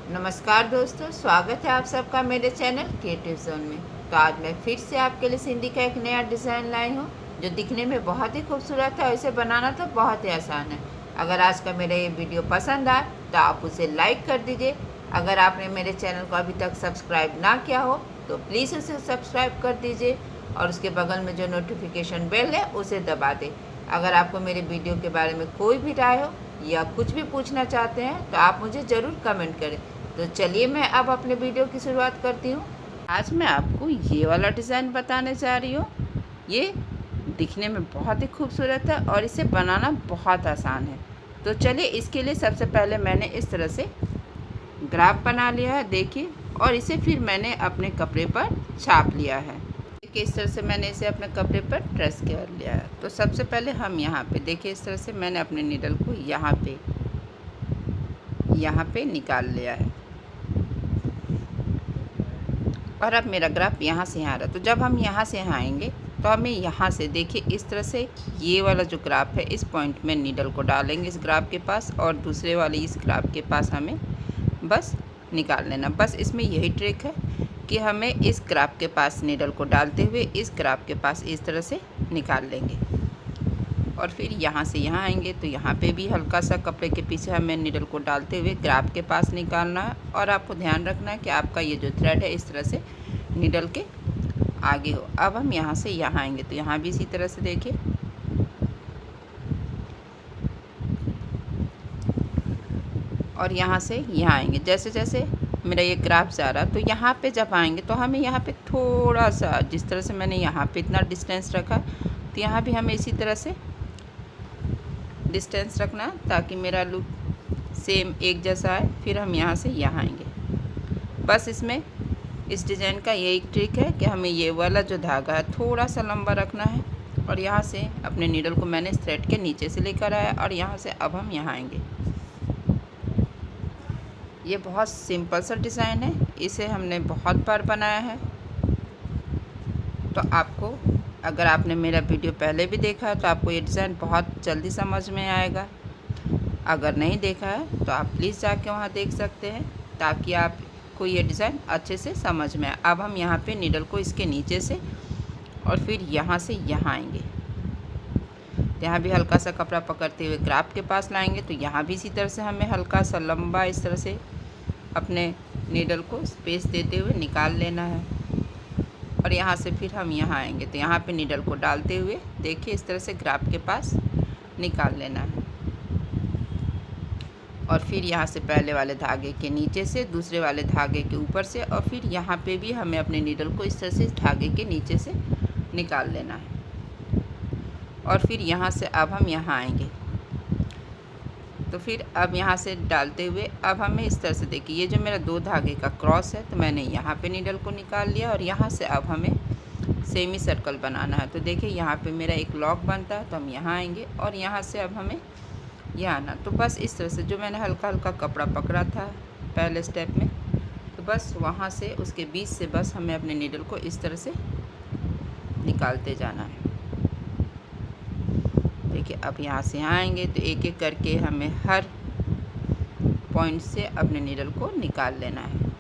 नमस्कार दोस्तों, स्वागत है आप सबका मेरे चैनल क्रिएटिव जोन में। तो आज मैं फिर से आपके लिए सिंधी का एक नया डिज़ाइन लाई हूँ जो दिखने में बहुत ही खूबसूरत है और इसे बनाना तो बहुत ही आसान है। अगर आज का मेरा ये वीडियो पसंद आए तो आप उसे लाइक कर दीजिए। अगर आपने मेरे चैनल को अभी तक सब्सक्राइब ना किया हो तो प्लीज़ उसे सब्सक्राइब कर दीजिए और उसके बगल में जो नोटिफिकेशन बेल है उसे दबा दें। अगर आपको मेरे वीडियो के बारे में कोई भी राय हो या कुछ भी पूछना चाहते हैं तो आप मुझे ज़रूर कमेंट करें। तो चलिए मैं अब अपने वीडियो की शुरुआत करती हूँ। आज मैं आपको ये वाला डिज़ाइन बताने जा रही हूँ। ये दिखने में बहुत ही खूबसूरत है और इसे बनाना बहुत आसान है। तो चलिए, इसके लिए सबसे पहले मैंने इस तरह से ग्राफ बना लिया है, देखिए, और इसे फिर मैंने अपने कपड़े पर छाप लिया है। देखिए, इस तरह से मैंने इसे अपने कपड़े पर ट्रेस कर लिया है। तो सबसे पहले हम यहाँ पे देखिए, इस तरह से मैंने अपने नीडल को यहाँ पे निकाल लिया है और अब मेरा ग्राफ यहाँ से यहाँ रहा। तो जब हम यहाँ से यहाँ आएंगे तो हमें यहाँ से देखिए, इस तरह से ये वाला जो ग्राफ है इस पॉइंट में नीडल को डालेंगे इस ग्राफ के पास, और दूसरे वाले इस ग्राफ के पास हमें बस निकाल लेना। बस इसमें यही ट्रिक है कि हमें इस ग्राफ के पास नीडल को डालते हुए इस ग्राफ के पास इस तरह से निकाल लेंगे और फिर यहाँ से यहाँ आएंगे तो यहाँ पे भी हल्का सा कपड़े के पीछे हमें नीडल को डालते हुए ग्राफ के पास निकालना है। और आपको ध्यान रखना है कि आपका ये जो थ्रेड है इस तरह से नीडल के आगे हो। अब हम यहाँ से यहाँ आएंगे तो यहाँ भी इसी तरह से देखिए, और यहाँ से यहाँ आएंगे। जैसे जैसे मेरा ये ग्राफ जा रहा तो यहाँ पे जब आएंगे तो हमें यहाँ पे थोड़ा सा, जिस तरह से मैंने यहाँ पे इतना डिस्टेंस रखा तो यहाँ भी हमें इसी तरह से डिस्टेंस रखना है ताकि मेरा लुक सेम एक जैसा आए। फिर हम यहाँ से यहाँ आएंगे। बस इसमें इस डिज़ाइन का यही ट्रिक है कि हमें ये वाला जो धागा है थोड़ा सा लंबा रखना है और यहाँ से अपने नीडल को मैंने इस थ्रेड के नीचे से लेकर आया और यहाँ से अब हम यहाँ आएंगे। ये बहुत सिंपल सा डिज़ाइन है, इसे हमने बहुत बार बनाया है। तो आपको, अगर आपने मेरा वीडियो पहले भी देखा है तो आपको ये डिज़ाइन बहुत जल्दी समझ में आएगा। अगर नहीं देखा है तो आप प्लीज़ जाके वहाँ देख सकते हैं ताकि आपको ये डिज़ाइन अच्छे से समझ में आए। अब हम यहाँ पे नीडल को इसके नीचे से और फिर यहाँ से यहाँ आएंगे। यहाँ भी हल्का सा कपड़ा पकड़ते हुए ग्राफ के पास लाएंगे तो यहाँ भी इसी तरह से हमें हल्का सा लंबा इस तरह से अपने नीडल को स्पेस देते हुए निकाल लेना है। और यहाँ से फिर हम यहाँ आएंगे तो यहाँ पे नीडल को डालते हुए देखिए इस तरह से ग्राफ के पास निकाल लेना है। और फिर यहाँ से पहले वाले धागे के नीचे से दूसरे वाले धागे के ऊपर से, और फिर यहाँ पे भी हमें अपने नीडल को इस तरह से धागे के नीचे से निकाल लेना है। और फिर यहाँ से अब हम यहाँ आएंगे तो फिर अब यहाँ से डालते हुए अब हमें इस तरह से देखिए, ये जो मेरा दो धागे का क्रॉस है तो मैंने यहाँ पे नीडल को निकाल लिया और यहाँ से अब हमें सेमी सर्कल बनाना है। तो देखिए यहाँ पे मेरा एक लॉक बनता है तो हम यहाँ आएंगे और यहाँ से अब हमें यहाँ आना। तो बस इस तरह से जो मैंने हल्का हल्का कपड़ा पकड़ा था पहले स्टेप में, तो बस वहाँ से उसके बीच से बस हमें अपने नीडल को इस तरह से निकालते जाना है। देखिए अब यहाँ से यहाँ आएंगे तो एक एक करके हमें हर पॉइंट से अपने नीडल को निकाल लेना है।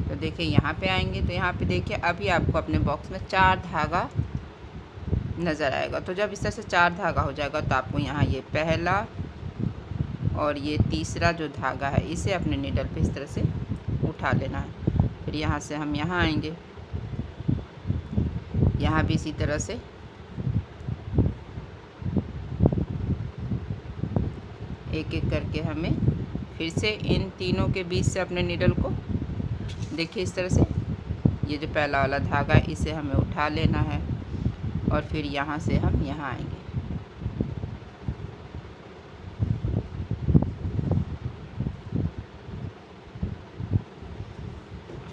तो देखिए यहाँ पे आएंगे तो यहाँ पे देखिए अभी आपको अपने बॉक्स में 4 धागा नज़र आएगा। तो जब इस तरह से 4 धागा हो जाएगा तो आपको यहाँ ये पहला और ये तीसरा जो धागा है इसे अपने नीडल पे इस तरह से उठा लेना है। फिर यहाँ से हम यहाँ आएंगे, यहाँ भी इसी तरह से एक एक करके हमें फिर से इन तीनों के बीच से अपने नीडल को देखिए इस तरह से ये जो पहला वाला धागा है इसे हमें उठा लेना है और फिर यहाँ से हम यहाँ आएंगे।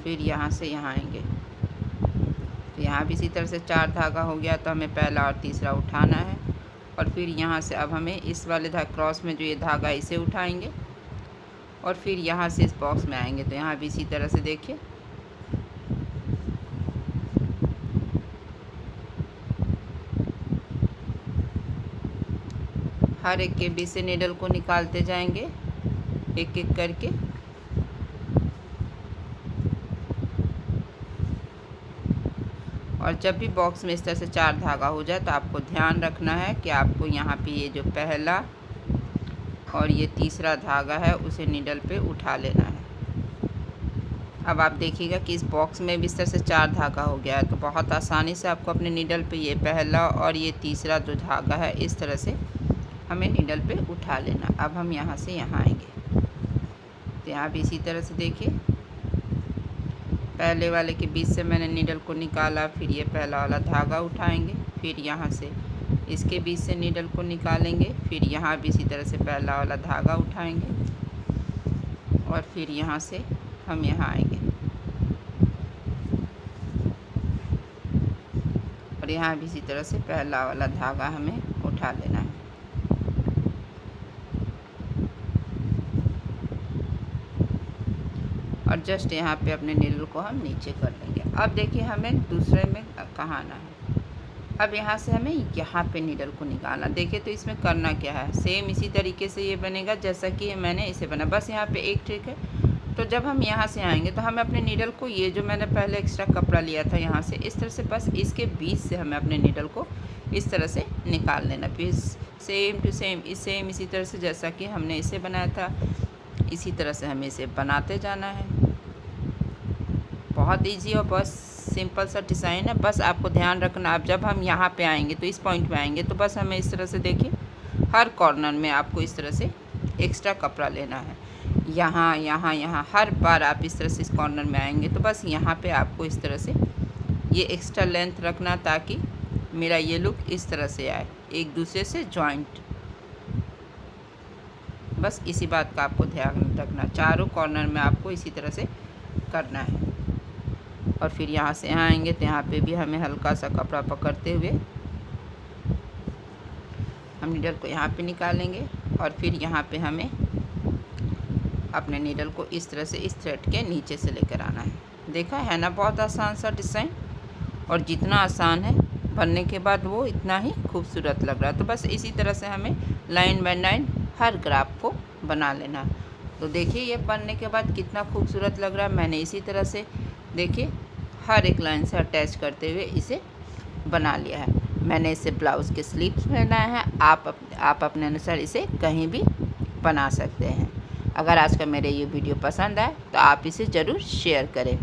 फिर यहाँ से यहाँ आएंगे तो यहाँ भी इसी तरह से 4 धागा हो गया तो हमें पहला और तीसरा उठाना है। और फिर यहाँ से अब हमें इस वाले क्रॉस में जो ये धागा है इसे उठाएंगे और फिर यहाँ से इस बॉक्स में आएंगे तो यहाँ भी इसी तरह से देखिए हर एक के बीच से नीडल को निकालते जाएंगे एक एक करके और जब भी बॉक्स में इस तरह से 4 धागा हो जाए तो आपको ध्यान रखना है कि आपको यहाँ पे ये जो पहला और ये तीसरा धागा है उसे नीडल पे उठा लेना है। अब आप देखिएगा कि इस बॉक्स में भी इस तरह से 4 धागा हो गया है, तो बहुत आसानी से आपको अपने नीडल पे ये पहला और ये तीसरा जो धागा है इस तरह से हमें नीडल पे उठा लेना। अब हम यहाँ से यहाँ आएंगे, तो यहाँ भी इसी तरह से देखिए, पहले वाले के बीच से मैंने नीडल को निकाला, फिर ये पहला वाला धागा उठाएंगे, फिर यहाँ से इसके बीच से नीडल को निकालेंगे, फिर यहाँ भी इसी तरह से पहला वाला धागा उठाएंगे और फिर यहाँ से हम यहाँ आएंगे और यहाँ भी इसी तरह से पहला वाला धागा हमें उठा लेना है। और जस्ट यहाँ पे अपने नीडल को हम नीचे कर लेंगे। अब देखिए हमें दूसरे में कहाँ आना है। अब यहाँ से हमें यहाँ पे नीडल को निकालना। देखिए तो इसमें करना क्या है, सेम इसी तरीके से ये बनेगा जैसा कि मैंने इसे बना, बस यहाँ पे एक ट्रिक है। तो जब हम यहाँ से आएंगे तो हमें अपने नीडल को, ये जो मैंने पहले एक्स्ट्रा कपड़ा लिया था यहाँ से, इस तरह से बस इसके बीच से हमें अपने नीडल को इस तरह से निकाल लेना। फिर सेम टू सेम इसी तरह से जैसा कि हमने इसे बनाया था इसी तरह से हमें इसे बनाते जाना है। बहुत इजी और बहुत सिंपल सा डिज़ाइन है। बस आपको ध्यान रखना, अब जब हम यहाँ पे आएंगे तो इस पॉइंट पे आएंगे तो बस हमें इस तरह से, देखिए हर कॉर्नर में आपको इस तरह से एक्स्ट्रा कपड़ा लेना है। यहाँ यहाँ यहाँ हर बार आप इस तरह से इस कॉर्नर में आएंगे तो बस यहाँ पे आपको इस तरह से ये एक्स्ट्रा लेंथ रखना, ताकि मेरा ये लुक इस तरह से आए, एक दूसरे से जॉइंट। बस इसी बात का आपको ध्यान रखना, चारों कॉर्नर में आपको इसी तरह से करना है। और फिर यहाँ से यहाँ आएंगे तो यहाँ पे भी हमें हल्का सा कपड़ा पकड़ते हुए हम नीडल को यहाँ पे निकालेंगे और फिर यहाँ पे हमें अपने नीडल को इस तरह से इस थ्रेड के नीचे से लेकर आना है। देखा है ना, बहुत आसान सा डिज़ाइन, और जितना आसान है बनने के बाद वो इतना ही खूबसूरत लग रहा है। तो बस इसी तरह से हमें line by line her graph को बना लेना। तो देखिए ये बनने के बाद कितना खूबसूरत लग रहा है। मैंने इसी तरह से देखिए हर एक लाइन से अटैच करते हुए इसे बना लिया है। मैंने इसे ब्लाउज़ के स्लीव्स बनाए हैं, आप अपने अनुसार इसे कहीं भी बना सकते हैं। अगर आज का मेरे ये वीडियो पसंद आए तो आप इसे ज़रूर शेयर करें।